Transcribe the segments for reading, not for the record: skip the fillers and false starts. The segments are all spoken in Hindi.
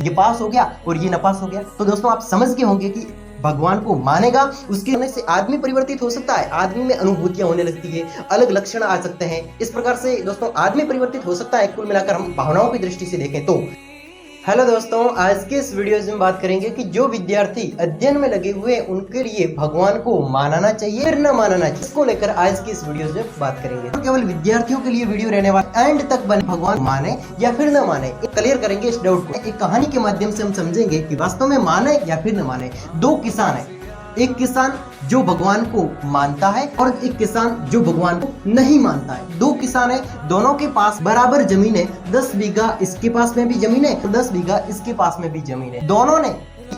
ये पास हो गया और ये नपास हो गया। तो दोस्तों आप समझ गए होंगे कि भगवान को मानेगा उसके होने से आदमी परिवर्तित हो सकता है, आदमी में अनुभूतियां होने लगती है, अलग लक्षण आ सकते हैं। इस प्रकार से दोस्तों आदमी परिवर्तित हो सकता है। कुल मिलाकर हम भावनाओं की दृष्टि से देखें तो हेलो दोस्तों, आज के इस वीडियो में बात करेंगे कि जो विद्यार्थी अध्ययन में लगे हुए हैं उनके लिए भगवान को मानना चाहिए फिर न मानना चाहिए। इसको लेकर आज की इस वीडियो में बात करेंगे। तो केवल विद्यार्थियों के लिए वीडियो रहने वाला, एंड तक बने भगवान माने या फिर न माने क्लियर करेंगे इस डाउट को। एक कहानी के माध्यम से हम समझेंगे कि वास्तव में माने या फिर न माने। दो किसान है, एक किसान जो भगवान को मानता है और एक किसान जो भगवान को नहीं मानता है। दो किसान है, दोनों के पास बराबर जमीन है, 10 बीघा इसके पास में भी जमीन है, 10 बीघा इसके पास में भी जमीन है। दोनों ने,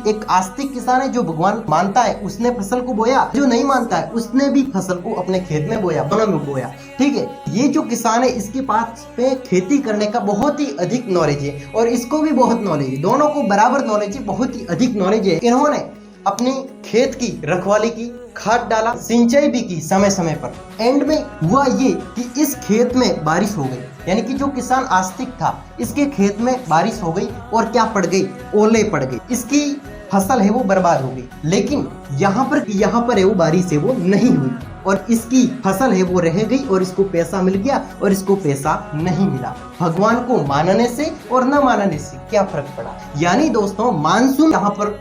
एक आस्तिक किसान है जो भगवान मानता है, उसने फसल को बोया, जो नहीं मानता है उसने भी फसल को अपने खेत में बोया, दोनों में बोया। ठीक है, ये जो किसान है इसके पास पे खेती करने का बहुत ही अधिक नॉलेज है और इसको भी बहुत नॉलेज है, दोनों को बराबर नॉलेज है, बहुत ही अधिक नॉलेज है। इन्होंने अपनी खेत की रखवाली की, खाद डाला, सिंचाई भी की समय समय पर। एंड में हुआ ये कि इस खेत में बारिश हो गई, यानी कि जो किसान आस्तिक था इसके खेत में बारिश हो गई और क्या पड़ गई, ओले पड़ गई, इसकी फसल है वो बर्बाद हो गई। लेकिन यहाँ पर है वो बारिश है वो नहीं हुई और इसकी फसल है वो रह गई और इसको पैसा मिल गया और इसको पैसा नहीं मिला। भगवान को मानने से और न मानने से क्या फर्क पड़ा? यानी दोस्तों मानसून यहाँ पर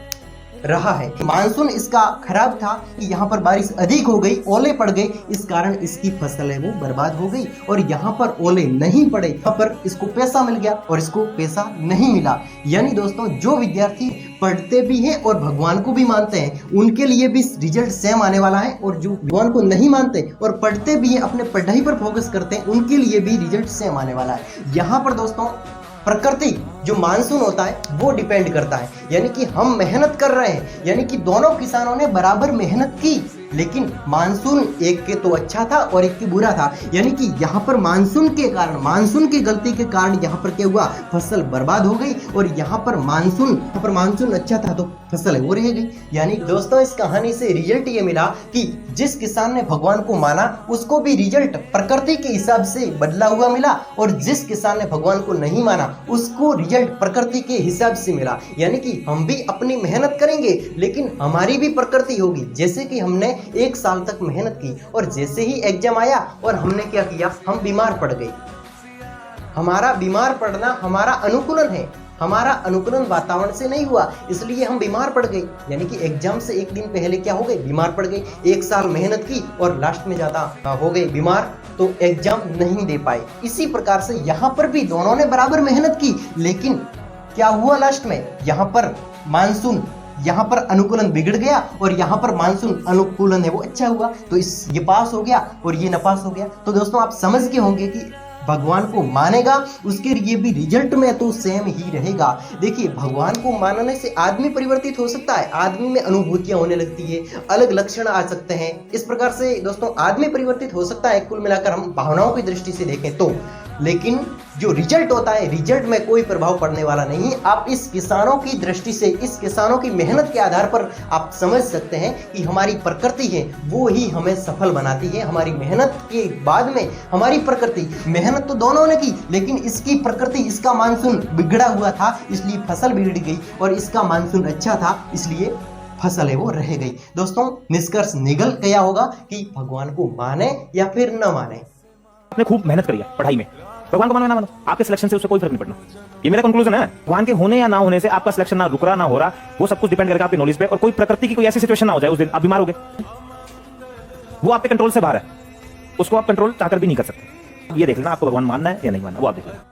रहा है, मानसून इसका खराब था कि यहाँ पर बारिश अधिक हो गई, ओले पड़ गए, इस कारण इसकी फसल है वो बर्बाद हो गई। और यहाँ पर ओले नहीं पड़े, यहाँ पर इसको पैसा मिल गया और इसको पैसा नहीं मिला। यानी दोस्तों जो विद्यार्थी पढ़ते भी हैं और भगवान को भी मानते हैं उनके लिए भी रिजल्ट सेम आने वाला है, और जो भगवान को नहीं मानते और पढ़ते भी हैं, अपने पढ़ाई पर फोकस करते हैं, उनके लिए भी रिजल्ट सेम आने वाला है। यहाँ पर दोस्तों प्रकृति जो मानसून होता है वो डिपेंड करता है, यानी कि हम मेहनत कर रहे हैं, यानी कि दोनों किसानों ने बराबर मेहनत की, लेकिन मानसून एक के तो अच्छा था और एक की बुरा था। यानी कि यहाँ पर मानसून के कारण, मानसून की गलती के कारण यहाँ पर क्या हुआ, फसल बर्बाद हो गई। और यहाँ पर मानसून अच्छा था तो फसल है वो रह गई। यानी दोस्तों इस कहानी से रिजल्ट ये मिला कि जिस किसान ने भगवान को माना उसको भी रिजल्ट प्रकृति के हिसाब से बदला हुआ मिला, और जिस किसान ने भगवान को नहीं माना उसको रिजल्ट प्रकृति के हिसाब से मिला। यानी कि हम भी अपनी मेहनत करेंगे लेकिन हमारी भी प्रकृति होगी। जैसे कि हमने 1 साल तक मेहनत की और जैसे ही एग्जाम आया और हमने क्या किया, हम बीमार पड़ गए। हमारा बीमार पड़ना हमारा अनुकूलन है, हमारा अनुकूलन वातावरण से नहीं हुआ, इसलिए हम बीमार पड़ गए। यानी कि एग्जाम से 1 दिन पहले क्या हो गए, बीमार पड़ गए। 1 साल मेहनत की और लास्ट में ज्यादा हो गए बीमार, तो एग्जाम नहीं दे पाए। इसी प्रकार से यहाँ पर भी दोनों ने बराबर मेहनत की, लेकिन क्या हुआ लास्ट में, यहाँ पर मानसून, यहाँ पर अनुकूलन बिगड़ गया और यहाँ पर मानसून अनुकूलन है वो अच्छा हुआ, तो ये पास हो गया और ये नपास हो गया। तो दोस्तों आप समझ गए होंगे कि भगवान को मानेगा उसके लिए भी रिजल्ट में तो सेम ही रहेगा। देखिए भगवान को मानने से आदमी परिवर्तित हो सकता है, आदमी में अनुभूतियां होने लगती है, अलग लक्षण आ सकते हैं। इस प्रकार से दोस्तों आदमी परिवर्तित हो सकता है। कुल मिलाकर हम भावनाओं की दृष्टि से देखें तो, लेकिन जो रिजल्ट होता है, रिजल्ट में कोई प्रभाव पड़ने वाला नहीं है। आप इस किसानों की दृष्टि से, इस किसानों की मेहनत के आधार पर आप समझ सकते हैं कि हमारी प्रकृति है वो ही हमें सफल बनाती है। हमारी मेहनत के बाद में हमारी प्रकृति, मेहनत तो दोनों ने की लेकिन इसकी प्रकृति, इसका मानसून बिगड़ा हुआ था इसलिए फसल बिगड़ गई, और इसका मानसून अच्छा था इसलिए फसल है वो रह गई। दोस्तों निष्कर्ष निकल गया होगा कि भगवान को माने या फिर न माने। आपने खूब मेहनत करी है पढ़ाई में, भगवान को मानो ना मानो आपके सिलेक्शन से उससे कोई फर्क नहीं पड़ना। ये मेरा कंक्लूजन है। भगवान के होने या ना होने से आपका सिलेक्शन ना रुक रहा ना हो रहा, वो सब कुछ डिपेंड करेगा आपकी नॉलेज पे। और कोई प्रकृति की कोई ऐसी सिचुएशन ना हो जाए उस दिन आप बीमार हो गए, वो आपके कंट्रोल से बाहर है, उसको आप कंट्रोल चाहकर भी नहीं कर सकते। ये देख लेना आपको भगवान मानना है या नहीं मानना, वो आप देख लेना।